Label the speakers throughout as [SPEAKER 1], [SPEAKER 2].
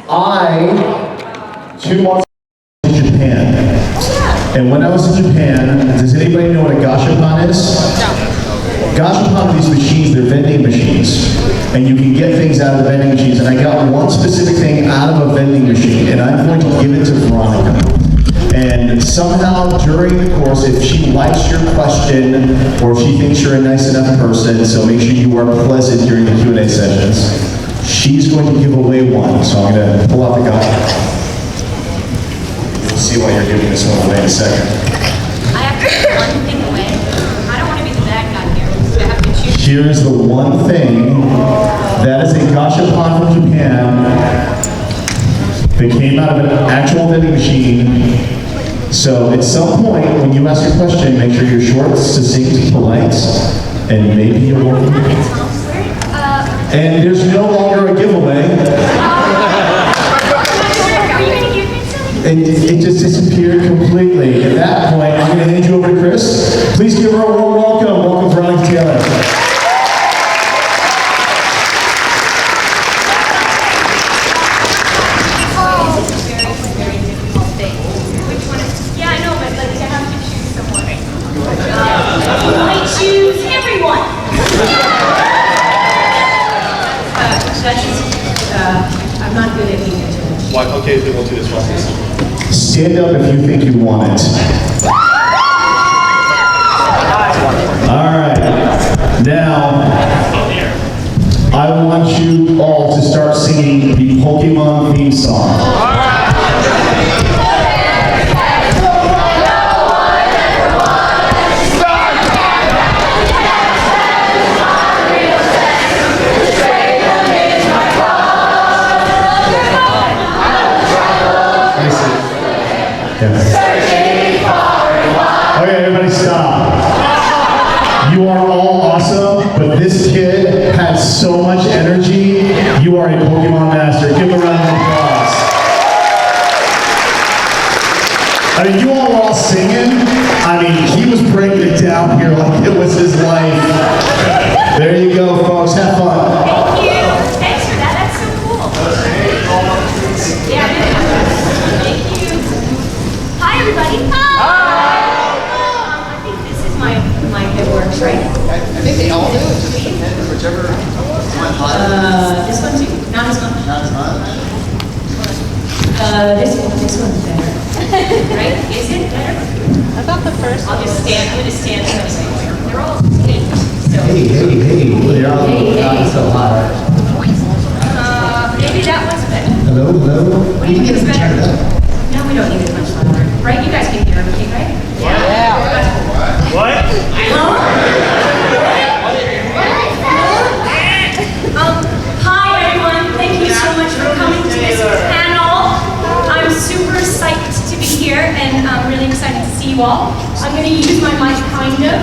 [SPEAKER 1] 2 months in Japan. And when I was in Japan, does anybody know what a gashapon is?
[SPEAKER 2] No.
[SPEAKER 1] Gashapon are these machines, they're vending machines. And you can get things out of the vending machines. And I got one specific thing out of a vending machine, and I'm going to give it to Veronica. And somehow during the course, if she likes your question, or if she thinks you're a nice enough person, so make sure you are pleasant during the Q&A sessions, she's going to give away one. So I'm going to pull out the gacha. You'll see why you're giving this one away in a second.
[SPEAKER 2] I have to give one thing away. I don't want to be the bad guy here. So I have to choose.
[SPEAKER 1] Here's the one thing. That is a gashapon from Japan that came out of an actual vending machine. So at some point, when you ask a question, make sure you're short, succinct, polite, and maybe you're working. And there's no longer a giveaway. It just disappeared completely. At that point, I'm going to hand you over to Chris. Please give her a warm welcome. Welcome, Veronica Taylor.
[SPEAKER 2] I'm not good at being internet.
[SPEAKER 3] Why? Okay, then we'll do this process.
[SPEAKER 1] Stand up if you think you want it. All right. Now, I want you all to start singing the Pokemon theme song. Okay, everybody stop. You are all awesome, but this kid has so much energy. You are a Pokemon master. Give him a round of applause. I mean, you all were all singing. I mean, he was breaking it down here like it was his life. There you go, folks. Have fun.
[SPEAKER 2] Thank you. Thanks for that. That's so cool. Yeah. Thank you. Hi, everybody. I think this is my it works, right?
[SPEAKER 4] I think they all do. It just depends whichever one hot.
[SPEAKER 2] This one too. Not as much.
[SPEAKER 4] Not as hot.
[SPEAKER 2] This one's better. Right? Is it better?
[SPEAKER 5] I thought the first
[SPEAKER 2] I'm just stand They're all taped. So
[SPEAKER 4] Hey. They're all not so hot.
[SPEAKER 2] maybe that one's better.
[SPEAKER 4] Hello.
[SPEAKER 2] What do you think is
[SPEAKER 4] Turn it
[SPEAKER 2] better?
[SPEAKER 4] up.
[SPEAKER 2] No, we don't need it much louder. Right? You guys can hear everything, right?
[SPEAKER 3] What?
[SPEAKER 2] Hi everyone. Thank you so much for coming to this panel. I'm super psyched to be here and I'm really excited to see you all. I'm going to use my mic kind of.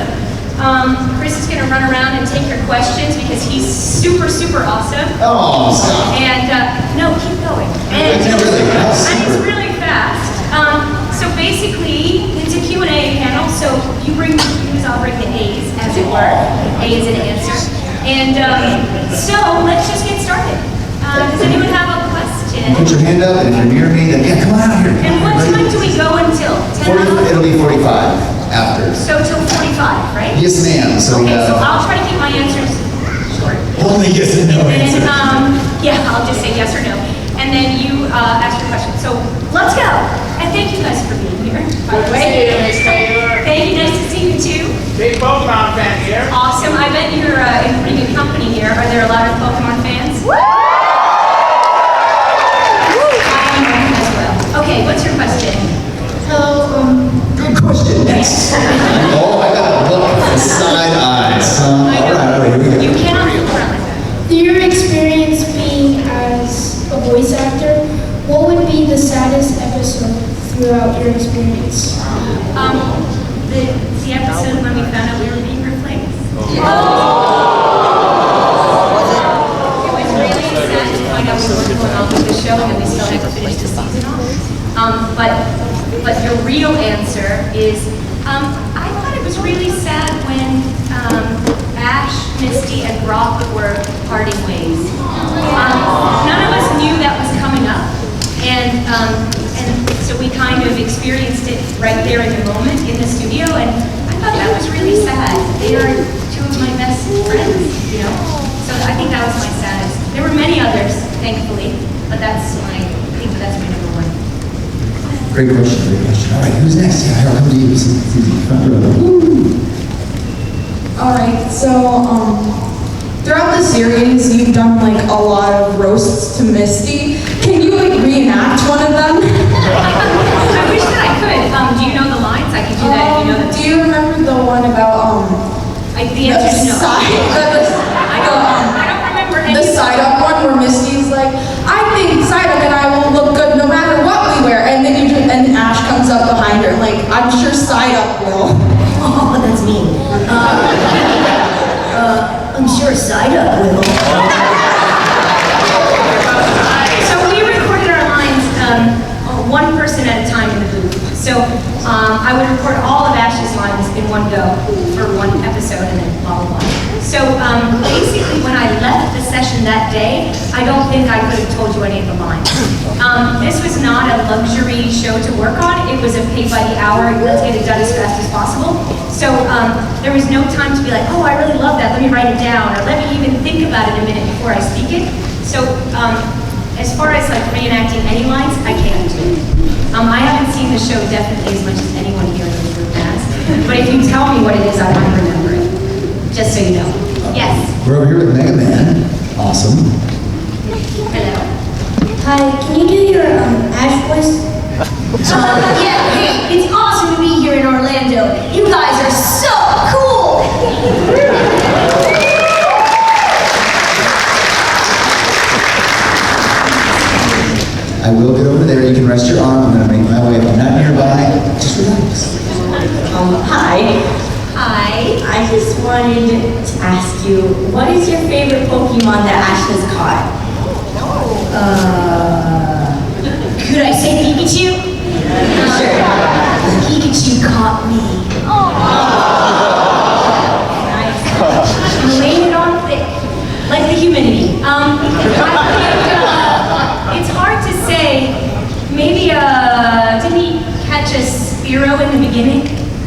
[SPEAKER 2] Chris is going to run around and take your questions because he's super awesome.
[SPEAKER 4] Oh, stop.
[SPEAKER 2] And no, keep going. And it's really fast. So basically, it's a Q&A panel. So you bring the Q's, I'll bring the A's, as it were. A is an answer. And so let's just get started. Does anyone have a question?
[SPEAKER 4] Put your hand up, and if you're near me, then yeah, come on out here.
[SPEAKER 2] And what time do we go until? 10
[SPEAKER 4] It'll be 45 after.
[SPEAKER 2] So till 45, right?
[SPEAKER 4] Yes, ma'am. So,
[SPEAKER 2] Okay, so I'll try to keep my answers short.
[SPEAKER 4] only yes and no
[SPEAKER 2] And
[SPEAKER 4] answer.
[SPEAKER 2] then, yeah, I'll just say yes or no. And then you ask your question. So let's go. And thank you guys for being here, by the way. Thank you, nice to see you too.
[SPEAKER 3] Big Pokemon fan here.
[SPEAKER 2] Awesome, I bet you're in pretty good company here. Are there a lot of Pokemon fans? I am one as well. Okay, what's your question?
[SPEAKER 4] Good question. Next. Oh, I got a look at the side eyes. All right, here we go.
[SPEAKER 2] You cannot look around like that.
[SPEAKER 6] Through your experience being as a voice actor, what would be the saddest episode throughout your experience?
[SPEAKER 2] The episode when we found out we were being replaced. It was really sad to find out we weren't going on with the show and we still had to finish the season off. But your real answer is, I thought it was really sad when Ash, Misty, and Brock were parting ways. None of us knew that was coming up. that's my, I think that's my number one.
[SPEAKER 4] Great question, great question. All right, who's next? Yeah, I'll come to you. Susie, front row. Woo.
[SPEAKER 5] Alright, so throughout the series you've done like a lot of roasts to Misty. Can you like reenact one of them?
[SPEAKER 2] I wish that I could. Do you know the lines? I could do that if you know them.
[SPEAKER 5] Do you remember the one about
[SPEAKER 2] The answer is no. I don't remember any.
[SPEAKER 5] the side up one where Misty's like, I think side up and I will look good no matter what we wear, and then and Ash comes up behind her like, I'm sure side up will.
[SPEAKER 7] Oh, that's mean. I'm sure side up will.
[SPEAKER 2] So we recorded our lines one person at a time in the booth. So I would record all of Ash's lines in one go for one episode and then blah, blah, blah. So basically when I left the session that day, I don't think I could have told you any of the lines. This was not a luxury show to work on. It was a pay by the hour, let's get it done as fast as possible. So there was no time to be like, oh, I really love that, let me write it down, or let me even think about it a minute before I speak it. So as far as like reenacting any lines, I can't do it. I haven't seen the show definitely as much as anyone here in the group has. But if you tell me what it is, I might remember it. Just so you know. Yes.
[SPEAKER 4] We're over here with Megaman. Awesome.
[SPEAKER 2] Hello.
[SPEAKER 6] Hi, can you do your Ash voice?
[SPEAKER 7] Yeah, hey, it's awesome to be here in Orlando. You guys are so cool.
[SPEAKER 4] I will get over there. You can rest your arm. I'm going to make my way up. I'm not nearby. Just relax.
[SPEAKER 7] Hi.
[SPEAKER 2] Hi.
[SPEAKER 7] I just wanted to ask you, what is your favorite Pokemon that Ash has caught?
[SPEAKER 2] Could I say Pikachu?
[SPEAKER 7] Sure. Pikachu caught me.
[SPEAKER 2] Nice. I'm laying it on thick. Like the humidity. I think it's hard to say. Maybe, didn't he catch a Spearow in the beginning?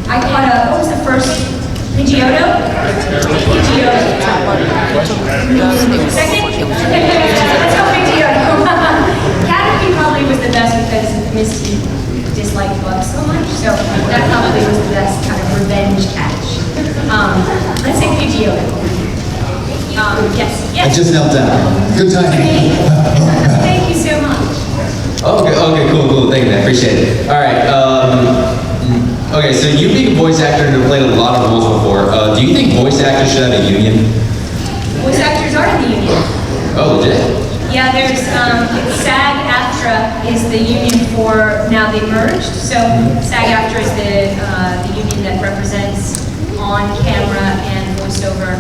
[SPEAKER 2] I caught a, what was the first? Pidgeotto? Pidgeotto. Second? Let's go Pidgeotto. Caterpie probably was the best because Misty disliked bugs so much, so that probably was the best kind of revenge catch. Let's say Pidgeotto. Yes,
[SPEAKER 4] I
[SPEAKER 2] yes.
[SPEAKER 4] just knelt down. Good timing.
[SPEAKER 2] Thank you so much.
[SPEAKER 8] Okay, cool. Thank you, man. Appreciate it. All right. Okay, so you being a voice actor and have played a lot of roles before, do you think voice actors should have a union?
[SPEAKER 2] Voice actors are in the union.
[SPEAKER 8] Oh, legit?
[SPEAKER 2] Yeah, there's SAG-AFTRA is the union for, now they merged. So SAG-AFTRA is the union that represents on camera and voiceover.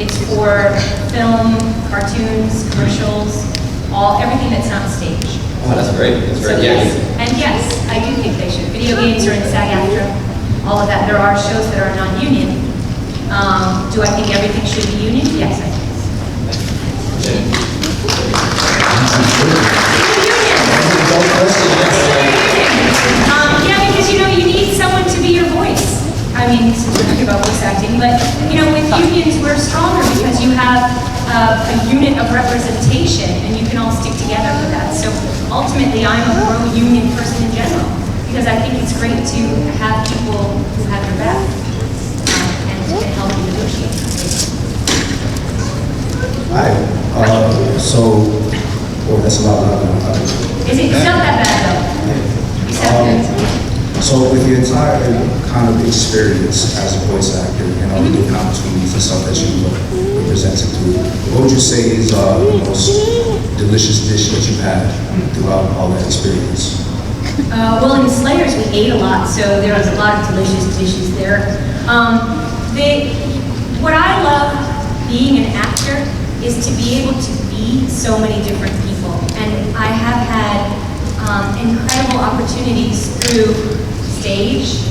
[SPEAKER 2] It's for film, cartoons, commercials, everything that's not stage.
[SPEAKER 8] Oh, that's great. That's
[SPEAKER 2] So
[SPEAKER 8] great.
[SPEAKER 2] yes,
[SPEAKER 8] Yeah.
[SPEAKER 2] and yes, I do think they should. Video games are in SAG-AFTRA, all of that. There are shows that are non-union. Do I think everything should be union? Yes, I do. Yeah, because you need someone to be your voice. I mean, since we're talking about voice acting, but with unions we're stronger because you have a unit of representation and you can all stick together for that. So ultimately, I'm a pro-union person in general because I think it's great to have people who have your back and can help you negotiate.
[SPEAKER 4] That's a lot.
[SPEAKER 2] It's not that bad though. You sound good.
[SPEAKER 9] So with your entire kind of experience as a voice actor and all the different opportunities and stuff that you were presented to, what would you say is the most delicious dish that you've had throughout all that experience?
[SPEAKER 2] Well, in Slayers we ate a lot, so there was a lot of delicious dishes there. What I love being an actor is to be able to be so many different people, and I have had incredible opportunities through stage,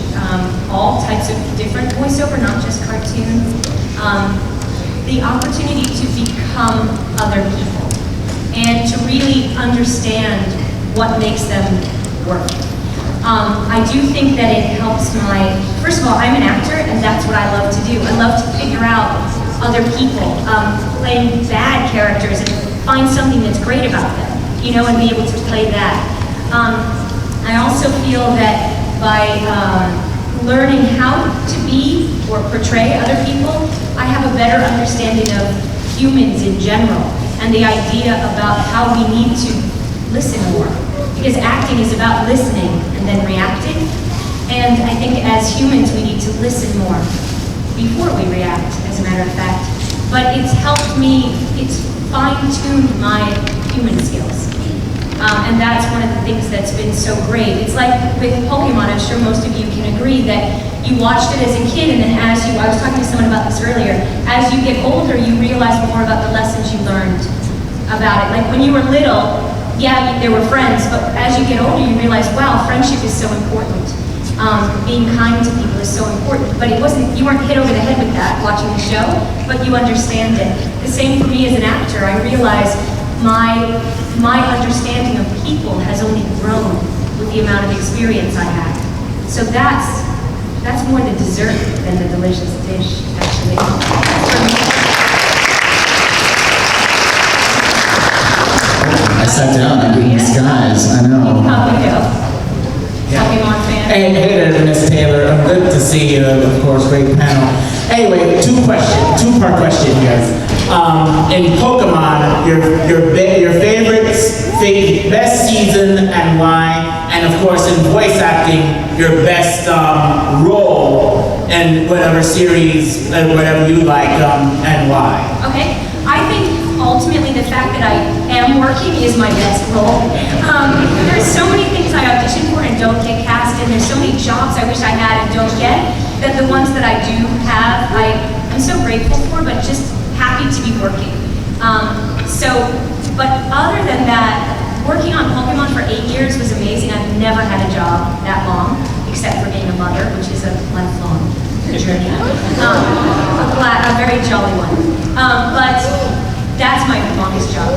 [SPEAKER 2] all types of different voiceover, not just cartoon, the opportunity to become other people and to really understand what makes them work. I do think that it helps first of all, I'm an actor and that's what I love to do. I love to figure out other people, playing bad characters and find something that's great about them. you know, and be able to play that. I also feel that by learning how to be or portray other people, I have a better understanding of humans in general and the idea about how we need to listen more. Because acting is about listening and then reacting. And I think as humans we need to listen more before we react, as a matter of fact. But it's helped me, it's fine-tuned my human skills. And that's one of the things that's been so great. It's like with Pokemon, I'm sure most of you can agree that you watched it as a kid, and then as you, I was talking to someone about this earlier, as you get older, you realize more about the lessons you learned about it. Like when you were little, yeah, there were friends, but as you get older, you realize, wow, friendship is so important. Being kind to people is so important. But it wasn't, you weren't hit over the head with that watching the show, but you understand it. The same for me as an actor. I realize my understanding of people has only grown with the amount of experience I have. So that's more the dessert than the delicious dish, actually. For me.
[SPEAKER 4] I sat down and in disguise, I know.
[SPEAKER 2] How we go? Pokemon fan.
[SPEAKER 10] Hey there, Miss Taylor. Good to see you. Of course, great panel. Anyway, two-part question here. In Pokemon, your favorite, best season and why? And of course, in voice acting, your best role in whatever series, whatever you like, and why?
[SPEAKER 2] Okay. I think ultimately the fact that I am working is my best role. There's so many things I audition for and don't get cast, and there's so many jobs I wish I had and don't get, that the ones that I do have, I'm so grateful for, but just happy to be working. But other than that, working on Pokemon for 8 years was amazing. I've never had a job that long, except for being a mother, which is a lifelong journey. A very jolly one. But that's my longest job.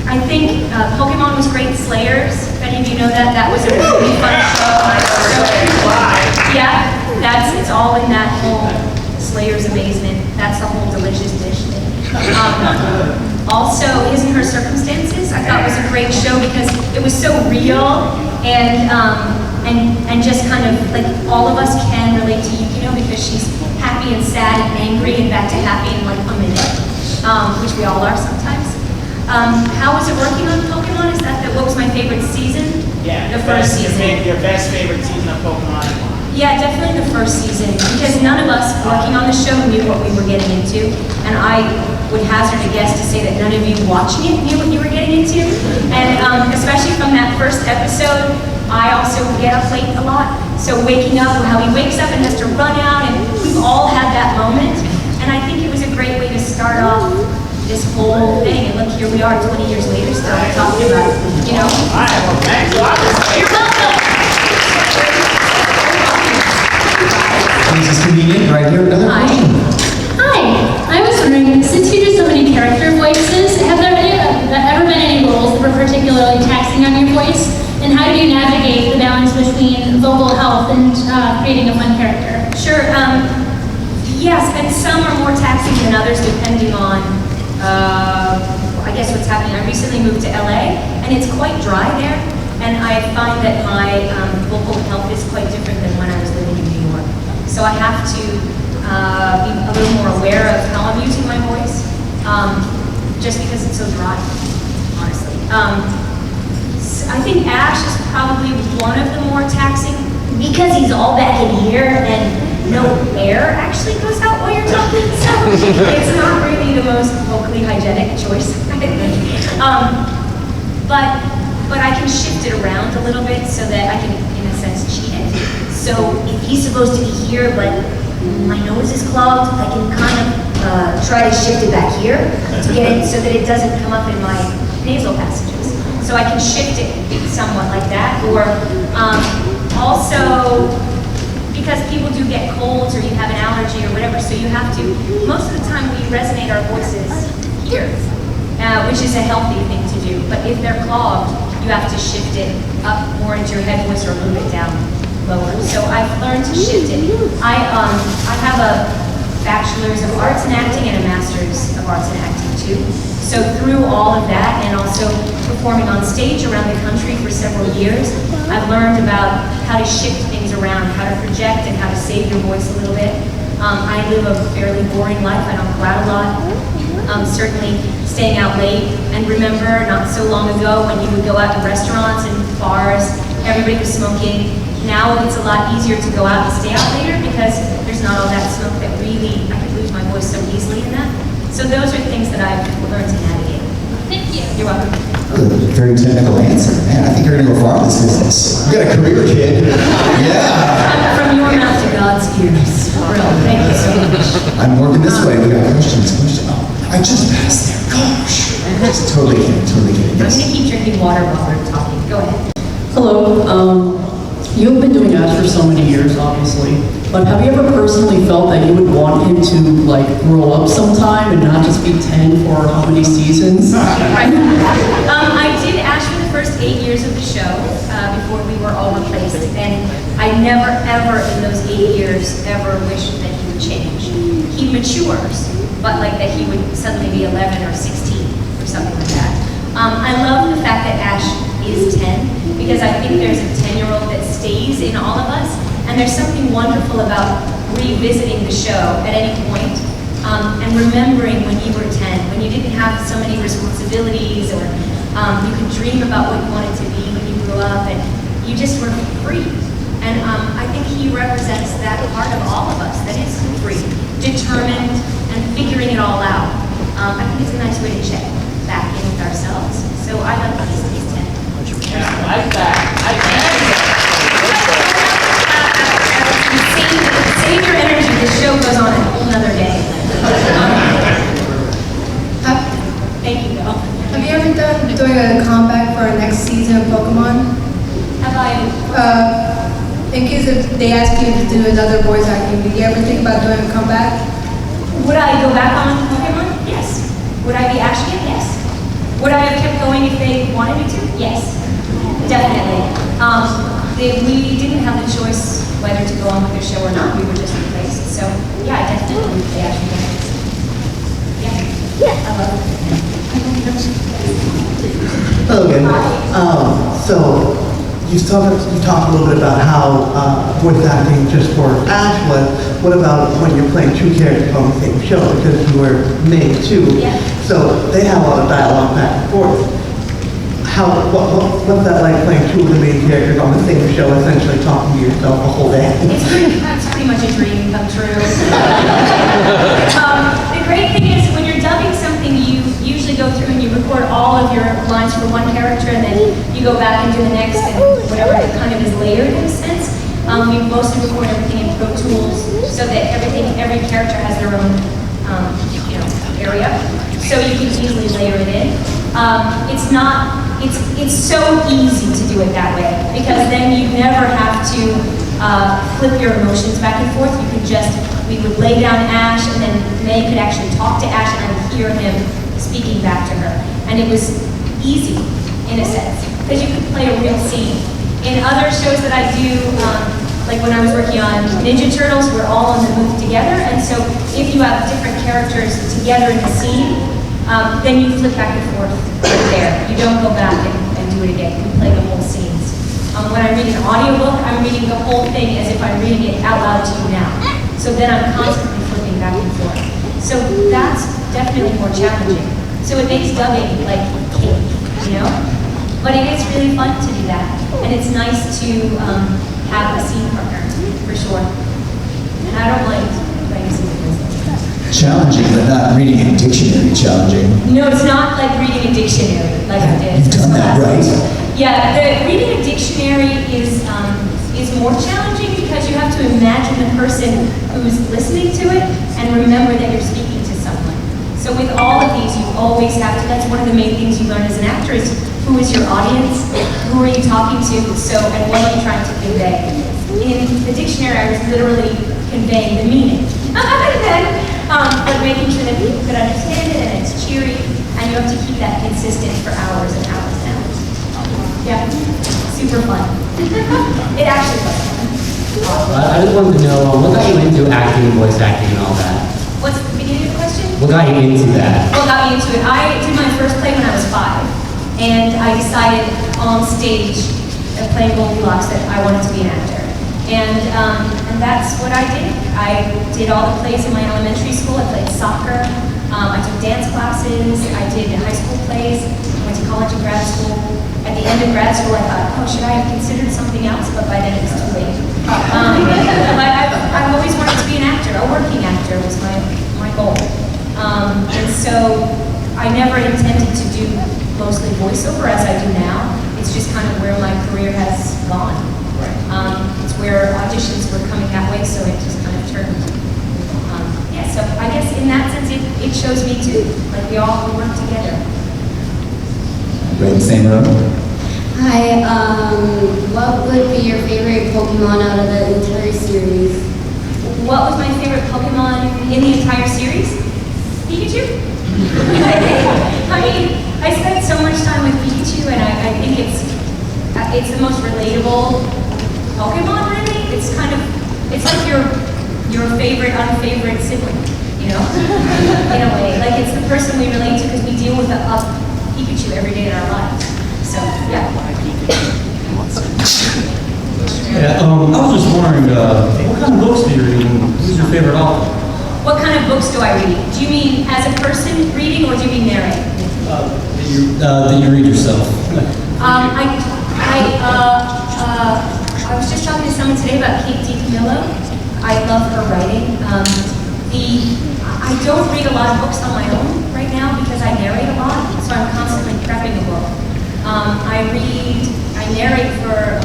[SPEAKER 2] I think Pokemon was great. Slayers, if any of you know that, that was a really fun show. Yeah, it's all in that whole Slayer's amazement. That's the whole delicious dish thing. Also, His and Her Circumstances, I thought was a great show because it was so real and just kind of like all of us can relate to Yukino because she's happy and sad and angry and back to happy in like a minute, which we all are sometimes. How was it working on Pokemon? Is that what was my favorite season?
[SPEAKER 3] Yeah,
[SPEAKER 2] the first season.
[SPEAKER 3] Your best favorite season of Pokemon.
[SPEAKER 2] Yeah, definitely the first season, because none of us working on the show knew what we were getting into, and I would hazard a guess to say that none of you watching it knew what you were getting into, and especially from that first episode, I also get up late a lot, so waking up, how he wakes up and has to run out, and we've all had that moment, and I think it was a great way to start off this whole thing, and look, here we are 20 years later still talking about it, you know?
[SPEAKER 3] All right, well, thanks a lot.
[SPEAKER 2] You're welcome!
[SPEAKER 4] This is convenient, right here, another question.
[SPEAKER 11] Hi, I was wondering, since you do so many character voices, have there ever been any roles that were particularly taxing on your voice? And how do you navigate the balance between vocal health and creating a fun character?
[SPEAKER 2] Sure, yes, and some are more taxing than others depending on, I guess what's happening. I recently moved to LA, and it's quite dry there, and I find that my vocal health is quite different than when I was living in New York. So I have to be a little more aware of how I'm using my voice, just because it's so dry, honestly. I think Ash is probably one of the more taxing, because he's all back in here and no air actually goes out while you're talking, so it's not really the most vocally hygienic choice, I think. But I can shift it around a little bit so that I can, in a sense, cheat it. So if he's supposed to be here, but my nose is clogged, I can kind of try to shift it back here to get it so that it doesn't come up in my nasal passages. So I can shift it somewhat like that. Or also, because people do get colds or you have an allergy or whatever, so you have to, most of the time we resonate our voices here, which is a healthy thing to do. But if they're clogged, you have to shift it up more into your head voice or move it down lower. So I've learned to shift it. I have a bachelor's of arts in acting and a master's of arts in acting too. So through all of that, and also performing on stage around the country for several years, I've learned about how to shift things around, how to project and how to save your voice a little bit. I live a fairly boring life. I don't go out a lot. Certainly staying out late. And remember, not so long ago, when you would go out to restaurants and bars, everybody was smoking. Now it's a lot easier to go out and stay out later because there's not all that smoke that really, I could lose my voice so easily in that. So those are things that I've learned to navigate.
[SPEAKER 11] Thank you.
[SPEAKER 2] You're welcome.
[SPEAKER 4] Very technical answer. Man, I think you're gonna go far in this business. You got a career, kid. Yeah.
[SPEAKER 2] From your mouth to God's ears. Real. Thank you so much.
[SPEAKER 4] I'm working this way. We got questions. Oh, I just passed there. Gosh. Totally kidding.
[SPEAKER 2] I'm
[SPEAKER 4] Yes.
[SPEAKER 2] going to keep drinking water while we're talking. Go ahead.
[SPEAKER 12] Hello. You've been doing ads for so many years, obviously, but have you ever personally felt that you would want him to, like, grow up sometime and not just be 10 for how many seasons?
[SPEAKER 2] Right. I did Ash for the first 8 years of the show before we were all replaced, and I never, ever in those 8 years ever wished that he would change. He matures, but like that he would suddenly be 11 or 16 or something like that. I love the fact that Ash is 10 because I think there's a 10-year-old that stays in all of us, and there's something wonderful about revisiting the show at any point and remembering when you were 10, when you didn't have so many responsibilities, or you could dream about what you wanted to be when you grew up, and you just were free. And I think he represents that part of all of us that is free, determined, and figuring it all out. I think it's a nice way to check back in with ourselves. So I like that he's 10.
[SPEAKER 3] Yeah, I like that.
[SPEAKER 2] Save your energy. The show goes on a whole nother day. Thank you, Bill.
[SPEAKER 13] Have you ever done doing a comeback for our next season of Pokemon?
[SPEAKER 2] Have I?
[SPEAKER 13] In case if they ask you to do another voice acting, did you ever think about doing a comeback?
[SPEAKER 2] Would I go back on Pokemon? Yes. Would I be Ash again? Yes. Would I have kept going if they wanted me to? Yes. Definitely. We didn't have the choice whether to go on with their show or not. We were just replaced. So, yeah, I definitely would be Ash again. Yeah. I love it.
[SPEAKER 14] Hello again. So you talked a little bit about how voice acting just for Ash was. What about when you're playing two characters on the same show, because you were made too?
[SPEAKER 2] Yeah.
[SPEAKER 14] So they have a lot of dialogue back and forth. What's that like playing two of the main characters on the same show, essentially talking to yourself the whole day?
[SPEAKER 2] It's pretty much a dream come true. The great thing is when you're dubbing something, you usually go through and you record all of your lines for one character, and then you go back and do the next, and whatever kind of is layered in a sense. We mostly record everything in Pro Tools so that every character has their own, area, so you can easily layer it in. It's so easy to do it that way because then you never have to flip your emotions back and forth. You could we would lay down Ash, and then May could actually talk to Ash, and I would hear him speaking back to her. And it was easy, in a sense, because you could play a real scene. In other shows that I do, like when I was working on Ninja Turtles, we're all in the booth together, and so if you have different characters together in the scene, then you flip back and forth right there. You don't go back and do it again. You play the whole scenes. When I read an audiobook, I'm reading the whole thing as if I'm reading it out loud to you now. So then I'm constantly flipping back and forth. So that's definitely more challenging. So it makes dubbing like cake, But it is really fun to do that. And it's nice to have a scene partner, for sure. And I don't like playing scene partners.
[SPEAKER 4] Challenging, but not reading a dictionary challenging.
[SPEAKER 2] No, it's not like reading a dictionary like I did.
[SPEAKER 4] You've done that, right?
[SPEAKER 2] Yeah, reading a dictionary is more challenging because you have to imagine the person who's listening to it and remember that you're speaking to someone. So with all of these, you always have to, that's one of the main things you learn as an actor is who is your audience, who are you talking to, and what are you trying to convey. In the dictionary, I was literally conveying the meaning. But making sure that people could understand it and it's cheery, and you have to keep that consistent for hours and hours and hours. Yeah, super fun. It actually was fun.
[SPEAKER 15] I just wanted to know, what got you into acting, voice acting, and all that?
[SPEAKER 2] What's the beginning of the question?
[SPEAKER 10] What got you into that?
[SPEAKER 2] What got me into it? I did my first play when I was 5, and I decided on stage, playing Goldilocks, that I wanted to be an actor. And that's what I did. I did all the plays in my elementary school. I played soccer. I took dance classes. I did high school plays. I went to college and grad school. At the end of grad school, I thought, oh, should I have considered something else? But by then it was too late. But I've always wanted to be an actor. A working actor was my goal. And so I never intended to do mostly voiceover as I do now. It's just kind of where my career has gone. It's where auditions were coming that way, so it just kind of turned. Yeah, so I guess in that sense, it shows me too. Like we all work together.
[SPEAKER 4] Right in the same room.
[SPEAKER 15] Hi, what would be your favorite Pokemon out of the entire series?
[SPEAKER 2] What was my favorite Pokemon in the entire series? Pikachu? I mean, I spent so much time with Pikachu, and I think it's the most relatable Pokemon, really. It's kind of, it's like your favorite, unfavorite sibling, you know? In a way. Like, it's the person we relate to because we deal with Pikachu every day in our lives. So, yeah.
[SPEAKER 16] Yeah, I was just wondering, what kind of books do you read and who's your favorite author?
[SPEAKER 2] What kind of books do I read? Do you mean as a person reading or do you mean narrate?
[SPEAKER 16] That you read yourself.
[SPEAKER 2] I was just talking to someone today about Kate DiCamillo. I love her writing. I don't read a lot of books on my own right now because I narrate a lot, so I'm constantly prepping a book. I narrate for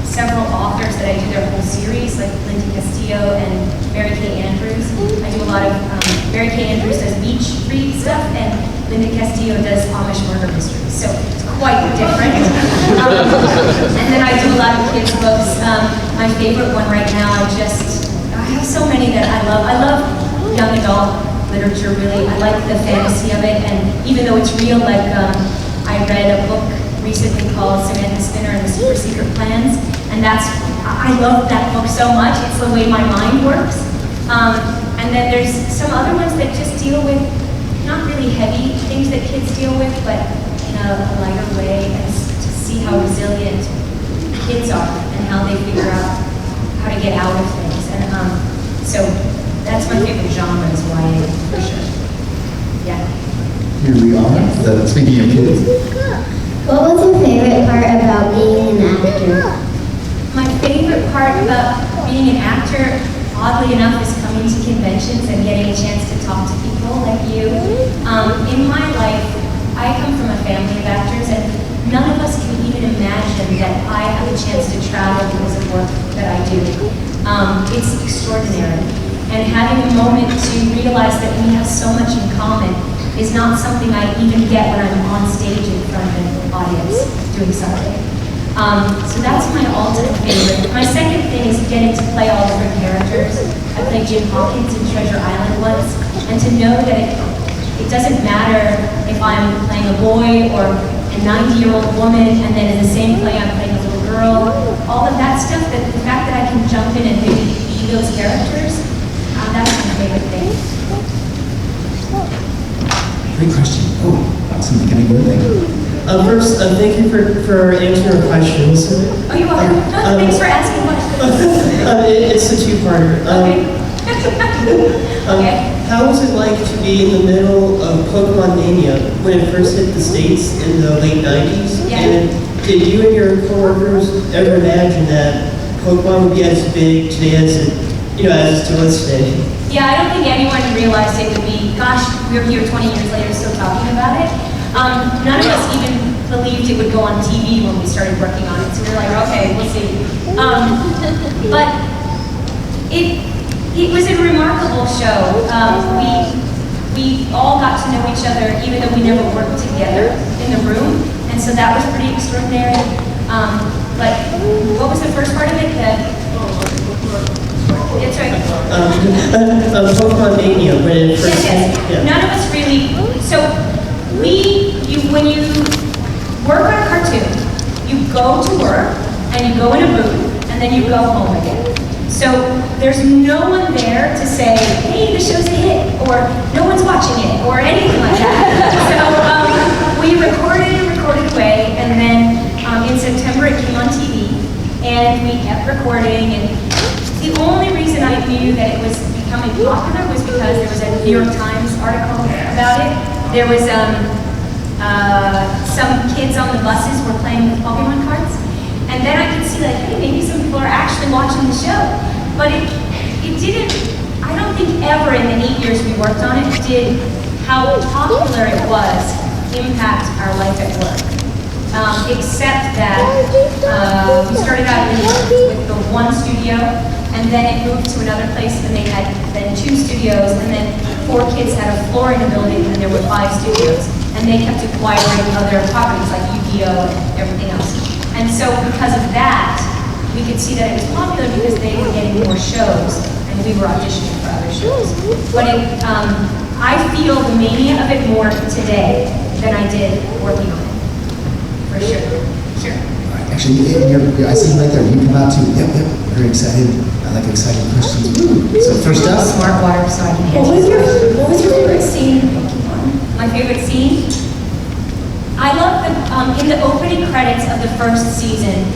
[SPEAKER 2] several authors that I do their whole series, like Lindy Castillo and Mary Kay Andrews. I do a lot of, Mary Kay Andrews does beach read stuff, and Linda Castillo does Amish murder mysteries, so it's quite different. And then I do a lot of kids' books. My favorite one right now, I have so many that I love. I love young adult literature, really. I like the fantasy of it, and even though it's real, like I read a book recently called Samantha Spinner and the Super Secret Plans, and I love that book so much. It's the way my mind works. And then there's some other ones that just deal with not really heavy things that kids deal with, but in a lighter way, and to see how resilient kids are and how they figure out how to get out of things. And so that's my favorite genre is YA, for sure. Yeah.
[SPEAKER 4] Here we are. Speaking of kids.
[SPEAKER 15] What was your favorite part about being an actor?
[SPEAKER 2] My favorite part about being an actor, oddly enough, is coming to conventions and getting a chance to talk to people like you. In my life, I come from a family of actors, and none of us can even imagine that I have a chance to travel because of work that I do. It's extraordinary. And having a moment to realize that we have so much in common is not something I even get when I'm on stage in front of an audience doing something. So that's my ultimate favorite. My second thing is getting to play all different characters. I played Jim Hawkins in Treasure Island once, and to know that it doesn't matter if I'm playing a boy or a 90-year-old woman, and then in the same play I'm playing a little girl. All of that stuff, that the fact that I can jump in and maybe be those characters, that's my favorite thing.
[SPEAKER 4] Great question. Oh, something getting moving.
[SPEAKER 12] First, thank you for answering our questions.
[SPEAKER 2] Oh, you're welcome. Thanks for asking questions.
[SPEAKER 12] It's a two-parter. How was it like to be in the middle of Pokemon Mania when it first hit the States in the late 90s?
[SPEAKER 2] Yeah.
[SPEAKER 12] And did you and your coworkers ever imagine that Pokemon would be as big today as it still is today?
[SPEAKER 2] Yeah, I don't think anyone realized it would be, gosh, we're here 20 years later still talking about it. None of us even believed it would go on TV when we started working on it, so we were like, okay, we'll see. But it was a remarkable show. We all got to know each other even though we never worked together in the room, and so that was pretty extraordinary. But what was the first part of it? That's right.
[SPEAKER 12] Pokemon Mania, when it first
[SPEAKER 2] Yes.
[SPEAKER 12] yeah.
[SPEAKER 2] None of us really. So when you work on a cartoon, you go to work and you go in a booth and then you go home again. So there's no one there to say, hey, the show's a hit, or no one's watching it, or anything like that. So we recorded away, and then in September it came on TV, and we kept recording, and the only reason I knew that it was becoming popular was because there was a New York Times article about it. There was some kids on the buses were playing with Pokemon cards, and then I could see like, hey, maybe some people are actually watching the show. But it didn't, I don't think ever in the 8 years we worked on it did how popular it was impact our life at work. Except that we started out with the one studio, and then it moved to another place, and they had then 2 studios, and then 4 kids had a floor in the building, and there were 5 studios. And they kept acquiring other properties like Yu-Gi-Oh! And everything else. And so because of that, we could see that it was popular because they were getting more shows, and we were auditioning for other shows. But I feel the mania of it more today than I did working on it, for sure. Sure.
[SPEAKER 4] Actually, I see right there, you come out too. Yep, very excited. I like exciting questions. So first up.
[SPEAKER 2] Smart water, so I can
[SPEAKER 7] What was your favorite scene in Pokemon?
[SPEAKER 2] My favorite scene? I love in the opening credits of the first season,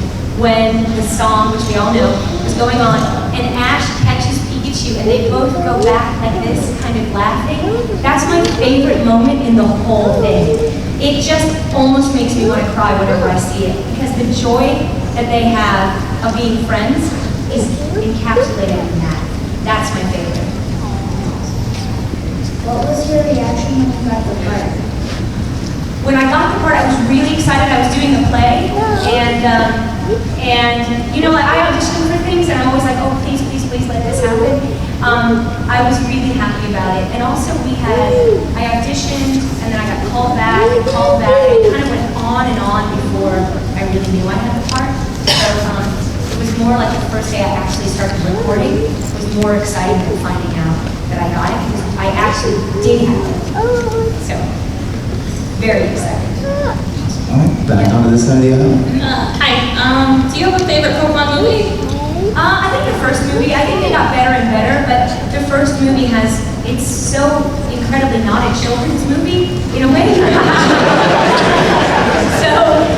[SPEAKER 2] when the song, which we all know, was going on, and Ash catches Pikachu, and they both go back like this, kind of laughing. That's my favorite moment in the whole thing. It just almost makes me want to cry whenever I see it, because the joy that they have of being friends is encapsulated in that. That's my favorite.
[SPEAKER 6] What was your reaction when you got the part?
[SPEAKER 2] When I got the part, I was really excited. I was doing a play, and you know, I audition for things, and I'm always like, oh, please, please, please let this happen. I was really happy about it. And also I auditioned, and then I got called back, and it kind of went on and on before I really knew I had the part. So it was more like the first day I actually started recording was more exciting than finding out that I got it, because I actually did have it. So, very excited.
[SPEAKER 4] All right, back onto this side of the aisle.
[SPEAKER 11] Hi. Do you have a favorite Pokemon movie?
[SPEAKER 2] I think the first movie, I think they got better and better, but the first movie it's so incredibly not a children's movie, in a way. So,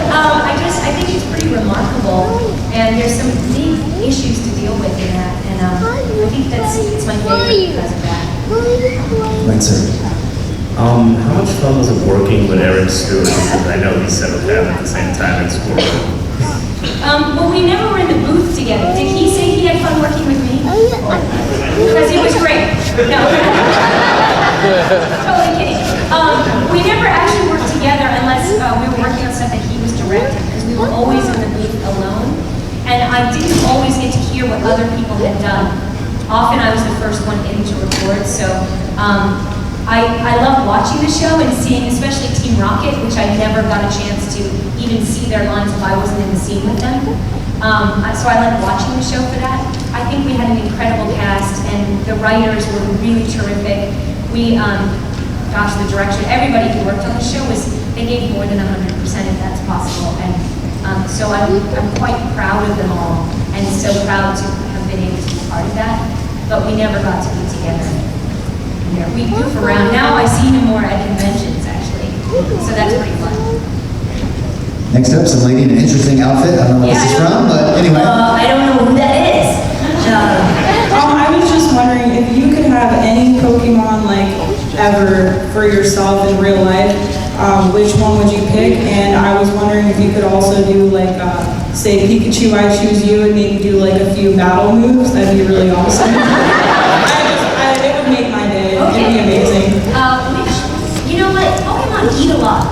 [SPEAKER 2] I think it's pretty remarkable, and there's some big issues to deal with in that, and I think it's my favorite because of that.
[SPEAKER 4] Right, sir.
[SPEAKER 17] How much fun was it working with Eric Stewart? Because I know he settled down at the same time in school.
[SPEAKER 2] Well, we never were in the booth together. Did he say he had fun working with me? Because it was great. No. Totally kidding. We never actually worked together unless we were working on stuff that he was directing, because we were always in the booth alone. And I didn't always get to hear what other people had done. Often I was the first one in to record, so I love watching the show and seeing, especially Team Rocket, which I never got a chance to even see their lines if I wasn't in the scene with them. So I like watching the show for that. I think we had an incredible cast, and the writers were really terrific. Gosh, the direction, everybody who worked on the show they gave more than 100% if that's possible. And so I'm quite proud of them all, and so proud to have been able to be part of that. But we never got to be together. We goof around. Now I see him more at conventions, actually. So that's pretty fun.
[SPEAKER 4] Next up, some lady in an interesting outfit. I don't know where this is from, but anyway.
[SPEAKER 7] I don't know who that is.
[SPEAKER 5] I was just wondering if you could have any Pokemon ever for yourself in real life, which one would you pick? And I was wondering if you could also do say Pikachu, I choose you, and maybe do a few battle moves. That'd be really awesome. It would make my day.
[SPEAKER 2] Okay.
[SPEAKER 5] It'd be amazing.
[SPEAKER 2] You know what? Pokemon eat a lot.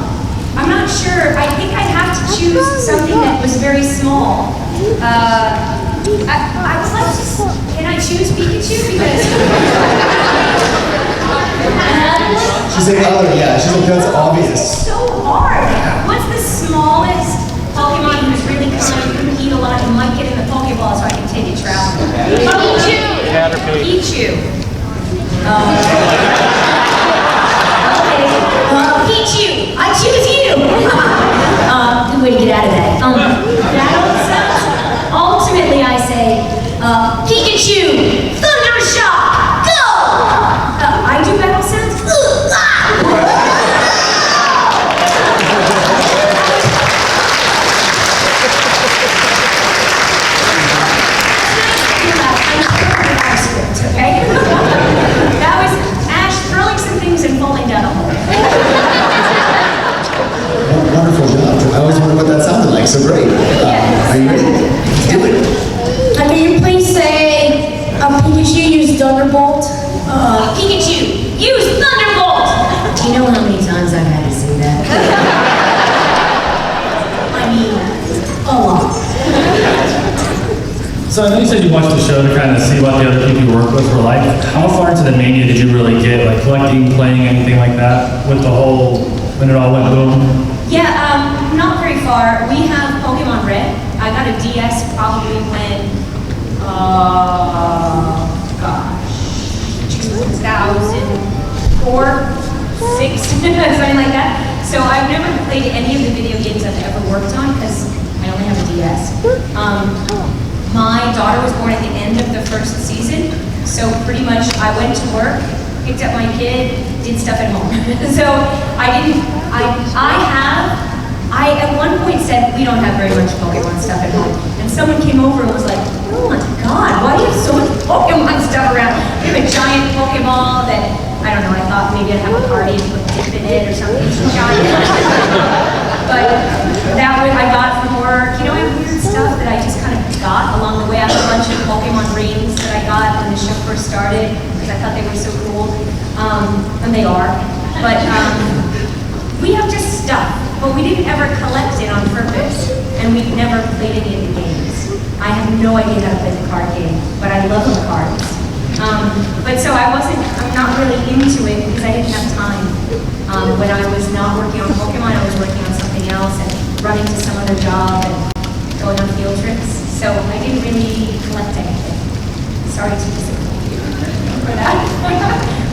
[SPEAKER 2] I'm not sure. I think I'd have to choose something that was very small. I would like to. Can I choose Pikachu? Because.
[SPEAKER 4] She's like, oh yeah, she's like, that's obvious.
[SPEAKER 2] It's so hard. What's the smallest Pokemon who's really kind, who can eat a lot, and might get in the Pokeball so I can take it traveling? Pichu. Pichu. Pichu, I choose you. Good way to get out of that. Ultimately, I say Pikachu.
[SPEAKER 18] So I know you said you watched the show to kind of see what the other people you work with were like. How far into the mania did you really get? Like collecting, playing, anything like that? With the whole, when it all went boom?
[SPEAKER 2] Yeah, not very far. We have Pokemon Red. I got a DS probably when, gosh, 2004, 6, something like that. So I've never played any of the video games I've ever worked on because I only have a DS. My daughter was born at the end of the first season, so pretty much I went to work, picked up my kid, did stuff at home. So I at one point said, we don't have very much Pokemon stuff at home. And someone came over and was like, oh my God, why do you have so much Pokemon stuff around? We have a giant Pokeball that, I don't know, I thought maybe I'd have a party and put dip in it or something. Giant. But that was, I got from work. You know, I have weird stuff that I just kind of got along the way. I have a bunch of Pokemon rings that I got when the show first started because I thought they were so cool. And they are. But we have just stuff. But we didn't ever collect it on purpose. And we've never played any of the games. I have no idea how to play the card game, but I love the cards. But so I'm not really into it because I didn't have time. When I was not working on Pokemon, I was working on something else and running to some other job and going on field trips. So I didn't really collect anything. Sorry to disappoint you for that.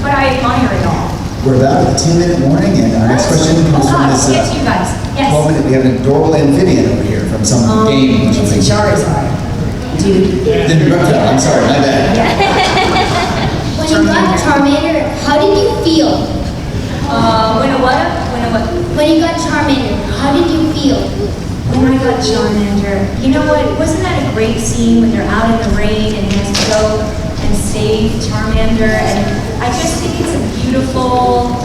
[SPEAKER 2] But I admire it all.
[SPEAKER 4] We're about a 10-minute warning, and our next question comes from this.
[SPEAKER 2] Yes, you guys. Yes.
[SPEAKER 4] 12-minute. We have an adorable amphibian over here from some game or something.
[SPEAKER 7] It's a Charizard. Dude.
[SPEAKER 4] Then reptile. I'm sorry, my bad.
[SPEAKER 15] When you got Charmander, how did you feel? When you got Charmander, how did you feel?
[SPEAKER 2] When I got Charmander, you know what? Wasn't that a great scene when they're out in the rain and he has to go and save Charmander? And I just think it's a beautiful,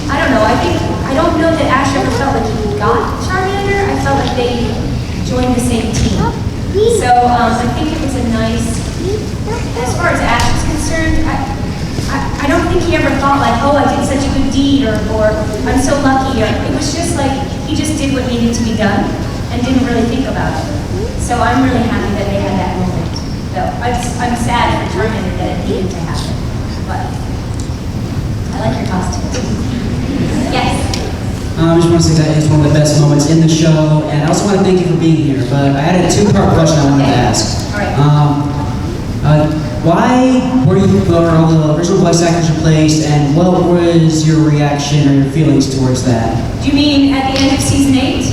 [SPEAKER 2] I don't know, I don't know that Ash ever felt like he got Charmander. I felt like they joined the same team. So I think it was a nice, as far as Ash is concerned, I don't think he ever thought like, oh, I did such a good deed or I'm so lucky. Or, it was just like, he just did what needed to be done and didn't really think about it. So I'm really happy that they had that moment. Though I'm sad for Charmander that it needed to happen. But I like your costume. Yes.
[SPEAKER 19] I just want to say that it's one of the best moments in the show, and I also want to thank you for being here. But I had a two-part question I wanted to ask.
[SPEAKER 2] All right.
[SPEAKER 19] Why were all the original voice actors replaced, and what was your reaction or your feelings towards that?
[SPEAKER 2] Do you mean at the end of season 8?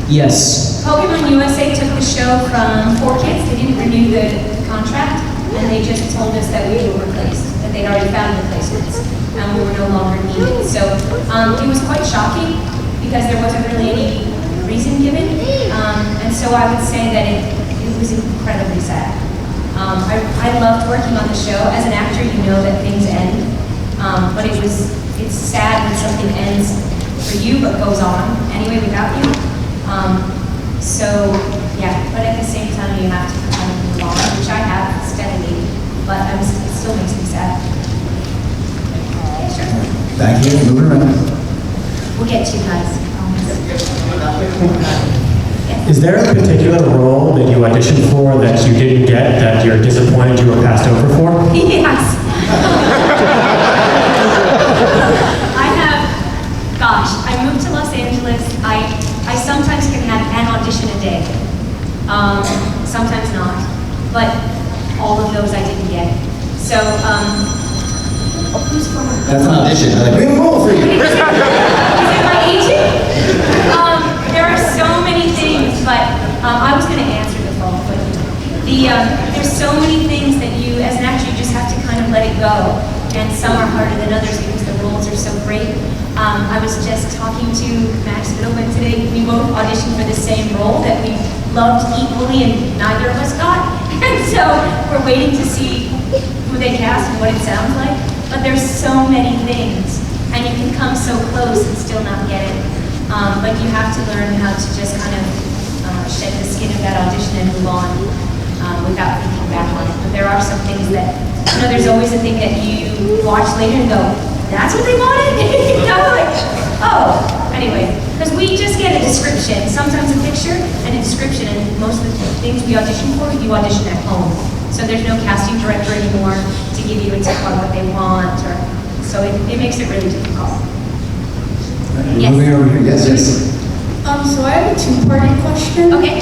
[SPEAKER 19] Yes.
[SPEAKER 2] Pokemon USA took the show from 4 kids. They didn't renew the contract, and they just told us that we were replaced, that they'd already found replacements, and we were no longer needed. So it was quite shocking because there wasn't really any reason given, and so I would say that it was incredibly sad. I loved working on the show. As an actor, you know that things end, but it's sad when something ends for you but goes on anyway without you. So yeah, but at the same time you have to kind of move on, which I have steadily, but it still makes me sad. Yeah, sure.
[SPEAKER 4] Thank you. Moving around.
[SPEAKER 2] We'll get you guys.
[SPEAKER 20] Is there a particular role that you auditioned for that you didn't get that you're disappointed you were passed over for?
[SPEAKER 2] Yes. I moved to Los Angeles. I sometimes can have an audition a day. Sometimes not. But all of those I didn't get. So, who's for?
[SPEAKER 4] That's an audition. Like, we have a role for you.
[SPEAKER 2] Is it my agent? There are so many things, but I was going to answer the phone, but there's so many things that you, as an actor, you just have to kind of let it go. And some are harder than others because the roles are so great. I was just talking to Max Middleman today. We both auditioned for the same role that we loved equally and neither of us got. And so we're waiting to see who they cast and what it sounds like. But there's so many things. And you can come so close and still not get it. But you have to learn how to just kind of shed the skin of that audition and move on without thinking back on it. But there are some things that, you know, there's always a thing that you watch later and go, that's what they wanted? You know, like, oh, anyway. Because we just get a description, sometimes a picture and a description, and most of the things we audition for, you audition at home. So there's no casting director anymore to give you a tip on what they want, or so it makes it really difficult. Yes.
[SPEAKER 4] Moving over here. Yes, yes.
[SPEAKER 6] So I have a two-party question.
[SPEAKER 2] Okay.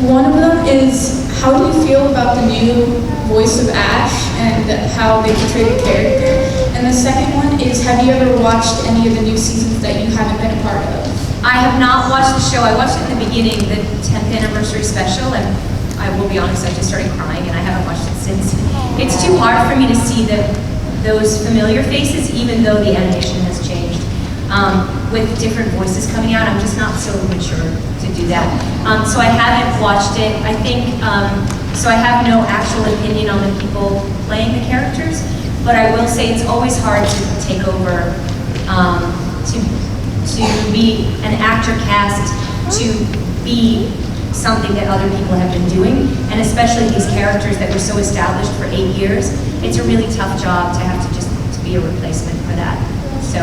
[SPEAKER 6] One of them is, how do you feel about the new voice of Ash and how they portray the character? And the second one is, have you ever watched any of the new seasons that you haven't been a part of?
[SPEAKER 2] I have not watched the show. I watched it in the beginning, the 10th anniversary special, and I will be honest, I just started crying, and I haven't watched it since. It's too hard for me to see those familiar faces, even though the animation has changed. With different voices coming out, I'm just not so mature to do that. So I haven't watched it. I think, so I have no actual opinion on the people playing the characters, but I will say it's always hard to take over, to be an actor cast, to be something that other people have been doing, and especially these characters that were so established for 8 years. It's a really tough job to have to just to be a replacement for that. So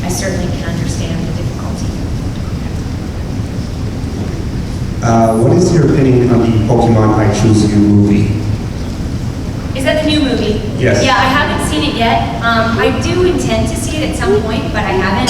[SPEAKER 2] I certainly can understand the difficulty.
[SPEAKER 20] What is your opinion on the Pokemon I Choose You movie?
[SPEAKER 2] Is that the new movie?
[SPEAKER 20] Yes.
[SPEAKER 2] Yeah, I haven't seen it yet. I do intend to see it at some point, but I haven't.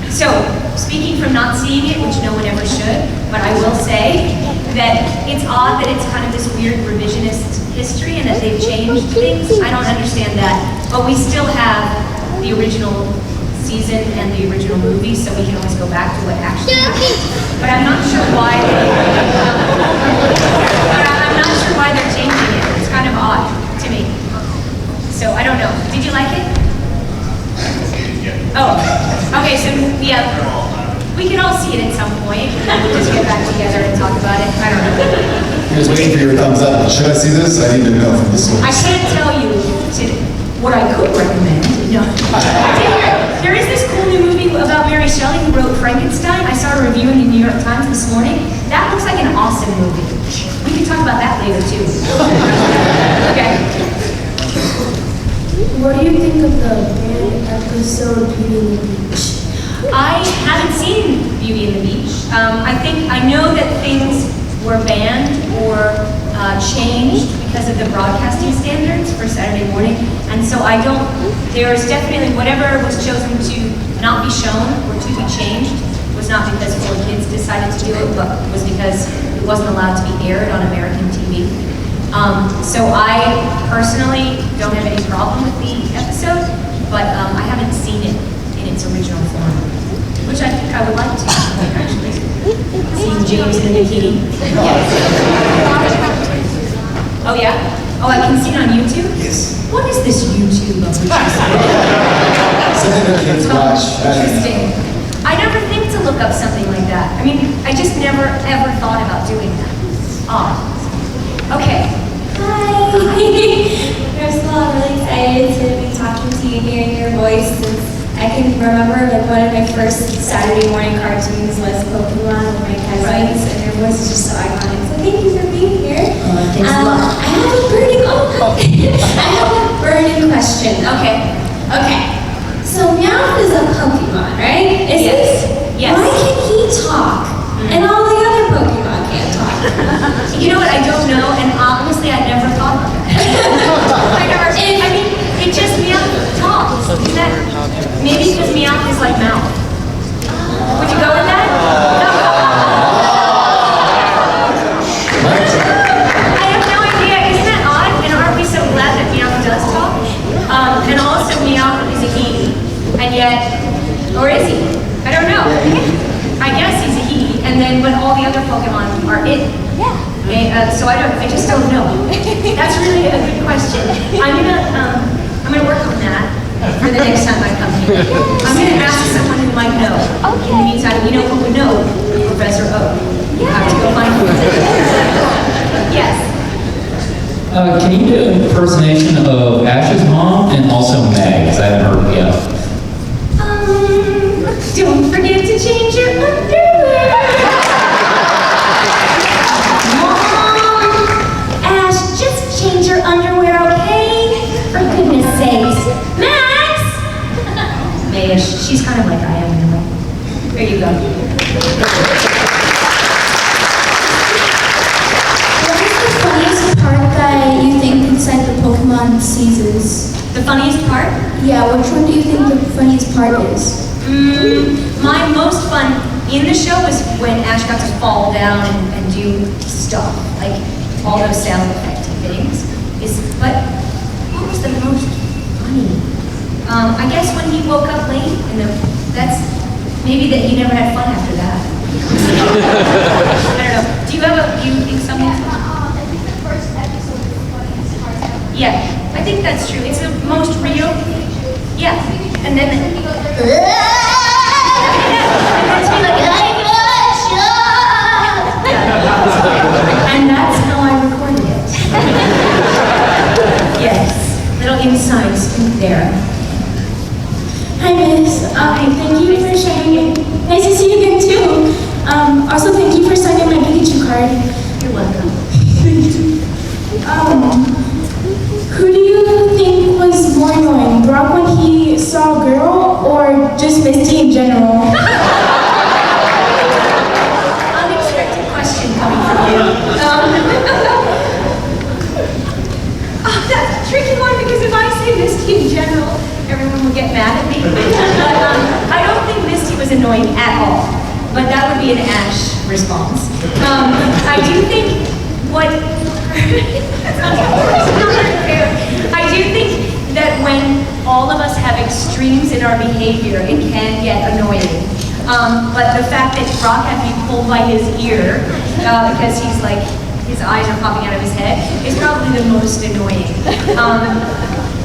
[SPEAKER 2] So, speaking from not seeing it, which no one ever should, but I will say that it's odd that it's kind of this weird revisionist history and that they've changed things. I don't understand that. But we still have the original season and the original movie, so we can always go back to what actually happened. But I'm not sure why they're changing it. It's kind of odd to me. So I don't know. Did you like it? Oh, okay, so yeah, we can all see it at some point, and then we'll just get back together and talk about it. I don't know.
[SPEAKER 4] Here's waiting for your thumbs up. Should I see this? I need to know from this one.
[SPEAKER 2] I can't tell you what I could recommend. No. There is this cool new movie about Mary Shelley who wrote Frankenstein. I saw a review in the New York Times this morning. That looks like an awesome movie. We can talk about that later too. Okay.
[SPEAKER 6] What do you think of the band episode Beauty and the Beach?
[SPEAKER 2] I haven't seen Beauty and the Beach. I know that things were banned or changed because of the broadcasting standards for Saturday morning, and so there's definitely whatever was chosen to not be shown or to be changed was not because 4 kids decided to do it, but was because it wasn't allowed to be aired on American TV. So I personally don't have any problem with the episode, but I haven't seen it in its original form, which I think I would like to, actually. Seeing James in a bikini. Oh yeah? Oh, I can see it on YouTube?
[SPEAKER 4] Yes.
[SPEAKER 2] What is this YouTube of which you say?
[SPEAKER 4] Something that kids watch.
[SPEAKER 2] Interesting. I never think to look up something like that. I mean, I just never ever thought about doing that. Odd. Okay.
[SPEAKER 21] Hi. First of all, I'm really excited to be talking to you, hearing your voice, since I can remember like one of my first Saturday morning cartoons was Pokemon with my cousins, and your voice is just so iconic. So thank you for being here.
[SPEAKER 2] Thanks a lot.
[SPEAKER 21] I have a burning question. Okay. So Meowth is a Pokemon, right?
[SPEAKER 2] Yes.
[SPEAKER 21] Why can he talk and all the other Pokemon can't talk?
[SPEAKER 2] You know what? I don't know, and honestly, I never thought about that. I mean, it just Meowth talks. Isn't that maybe because Meowth is like mouth? Would you go with that? I have no idea. Isn't that odd? And aren't we so glad that Meowth does talk? And also, Meowth is a he, and yet, or is he? I don't know. I guess he's a he, and then but all the other Pokemon are it. Yeah. So I just don't know. That's really a good question. I'm gonna work on that for the next time I come here. I'm gonna ask someone who might know. Okay. In the meantime, you know who would know? Professor O. Yeah. I have to go find him. Yes.
[SPEAKER 22] Can you do an impersonation of Ash's mom and also Meg's? I haven't heard it yet.
[SPEAKER 2] Don't forget to change your underwear.
[SPEAKER 21] Mom! Ash, just change your underwear, okay? For goodness sakes. Max!
[SPEAKER 2] Mayish. She's kind of like I am in a way. There you go.
[SPEAKER 21] seasons.
[SPEAKER 2] The funniest part?
[SPEAKER 21] Yeah, which one do you think the funniest part is?
[SPEAKER 2] My most fun in the show was when Ash got to fall down and do stuff, like all those sound effect things. But what was the most funny? I guess when he woke up late, that's maybe that he never had fun after that. I don't know. Do you think something? Yeah, I think that's true. It's the most real. Yeah, and then and that's how I recorded it. Yes, little inside scoop there.
[SPEAKER 21] Hi, Miss. Thank you for sharing it. Nice to see you again, too. Also, thank you for signing my Pikachu card.
[SPEAKER 2] You're welcome.
[SPEAKER 21] Who do you think was more annoying, Brock when he saw a girl, or just Misty in general?
[SPEAKER 2] Unexpected question coming from you. That's a tricky one because if I say Misty in general, everyone will get mad at me. But I don't think Misty was annoying at all. But that would be an Ash response. I do think I do think that when all of us have extremes in our behavior, it can get annoying. But the fact that Brock had to be pulled by his ear because he's like, his eyes are popping out of his head is probably the most annoying.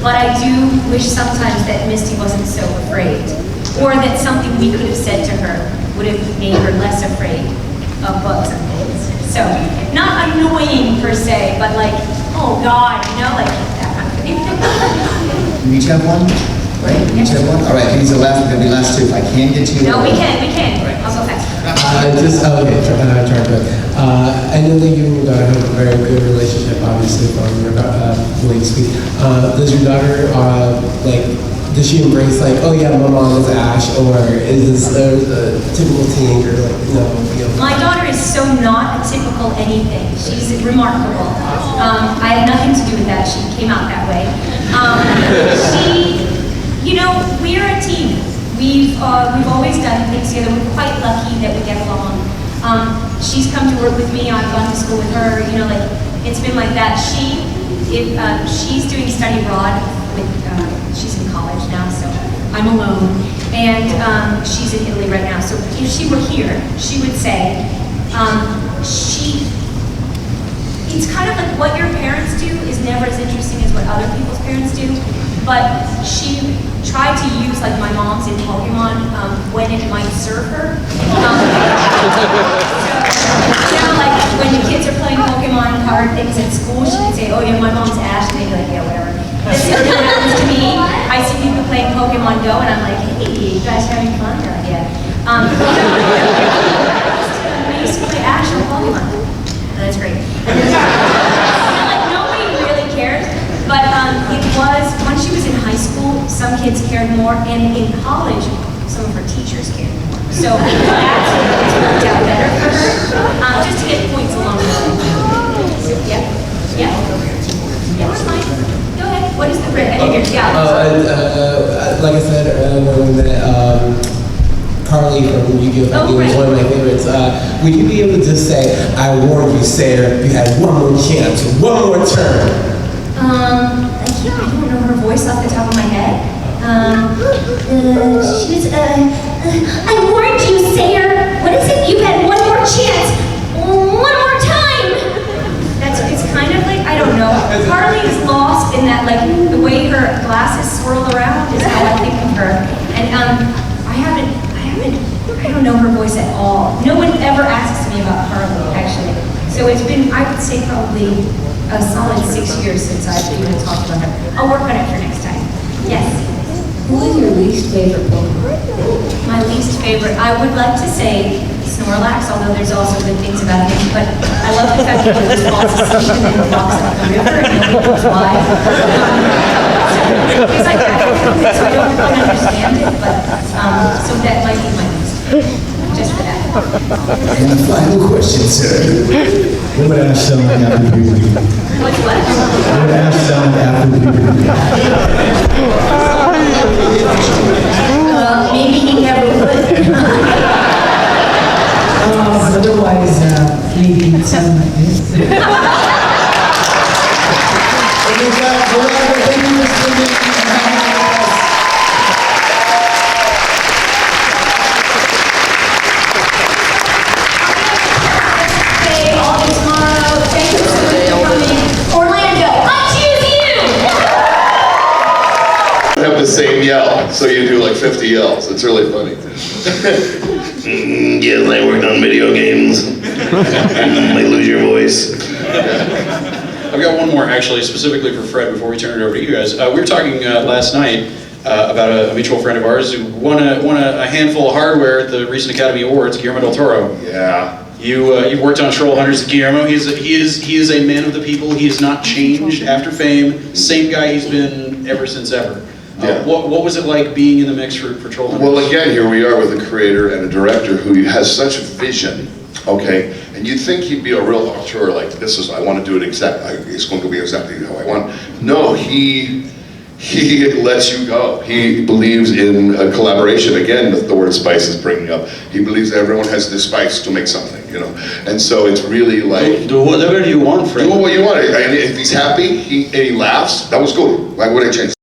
[SPEAKER 2] But I do wish sometimes that Misty wasn't so afraid, or that something we could have said to her would have made her less afraid of bugs and things. So, not annoying per se, but like, oh God, like that kind of thing.
[SPEAKER 4] You each have one? Right? You each have one? All right, these are gonna be last two. If I can get to you.
[SPEAKER 2] No, we can. I'll go fast.
[SPEAKER 1] I know that you and your daughter have a very good relationship, obviously, from your way you speak. Does your daughter, does she embrace, oh yeah, my mom is Ash, or is this a typical teenager,
[SPEAKER 2] My daughter is so not a typical anything. She's remarkable. I had nothing to do with that. She came out that way. We're a team. We've always done things together. We're quite lucky that we get along. She's come to work with me. I've gone to school with her. It's been like that. She's doing study abroad with. She's in college now, so I'm alone. And she's in Italy right now. So if she were here, she would say, it's kind of like what your parents do is never as interesting as what other people's parents do. But she tried to use my mom's in Pokemon when it might serve her. When the kids are playing Pokemon card things at school, she could say, oh yeah, my mom's Ash, and they'd be like, yeah, whatever. This is what happens to me. I see people playing Pokemon Go, and I'm like, hey, you guys having fun? They're like, yeah. I used to play Ash on Pokemon. That's great. Nobody really cares, but it was, when she was in high school, some kids cared more, and in college, some of her teachers cared more. So that's worked out better for her, just to get points along the way. Yeah, that's fine. Go ahead. What is the break?
[SPEAKER 1] like I said, knowing that Carly from Yu-Gi-Oh! Was one of my favorites. Would you be able to just say, I warned you, Sarah, you had one more chance, one more turn?
[SPEAKER 2] I don't know her voice off the top of my head. She was, I warned you, Sarah. What is it? You had one more chance. One more time. It's kind of like, I don't know. Carly is lost in that, the way her glasses swirl around is how I think of her. And I don't know her voice at all. No one ever asks me about Carly, actually. So it's been, I would say, probably a solid 6 years since I've even talked about her. I'll work on it for next time. Yes?
[SPEAKER 15] Who is your least favorite Pokemon?
[SPEAKER 2] My least favorite, I would like to say Snorlax, although there's also good things about him, but I love the fact that he just falls asleep and then walks up the river and nobody knows why. It's like, so I don't quite understand it, but, so that might be my least favorite. Just for that.
[SPEAKER 4] And the final question, sir. What would Ash sound like after puberty?
[SPEAKER 2] What's what?
[SPEAKER 4] What would Ash sound like after puberty?
[SPEAKER 7] Maybe he never would.
[SPEAKER 5] Otherwise, maybe it sounds like this.
[SPEAKER 4] And with that, Veronica, thank you for spending
[SPEAKER 7] Okay, all day tomorrow. Thank you so much for coming. Orlando, I choose you!
[SPEAKER 8] Have the same yell, so you do like 50 yells. It's really funny. Yes, I worked on video games. Might lose your voice.
[SPEAKER 9] I've got one more actually, specifically for Fred before we turn it over to you guys. We were talking last night about a mutual friend of ours who won a handful of hardware at the recent Academy Awards, Guillermo del Toro.
[SPEAKER 8] Yeah.
[SPEAKER 9] You've worked on Troll Hunters with Guillermo. He is a man of the people. He has not changed after fame. Same guy he's been ever since ever.
[SPEAKER 8] Yeah.
[SPEAKER 9] What was it like being in the mix for Troll Hunters?
[SPEAKER 8] Well, again, here we are with a creator and a director who has such a vision, okay? And you'd think he'd be a real auteur, like this is, I want to do it exactly, it's going to be exactly how I want. No, he lets you go. He believes in a collaboration. Again, the word spice is bringing up. He believes everyone has the spice to make something, you know? And so it's really like...
[SPEAKER 9] Do whatever you want, Fred.
[SPEAKER 8] Do what you want. And if he's happy, and he laughs, that was good. Why would I change?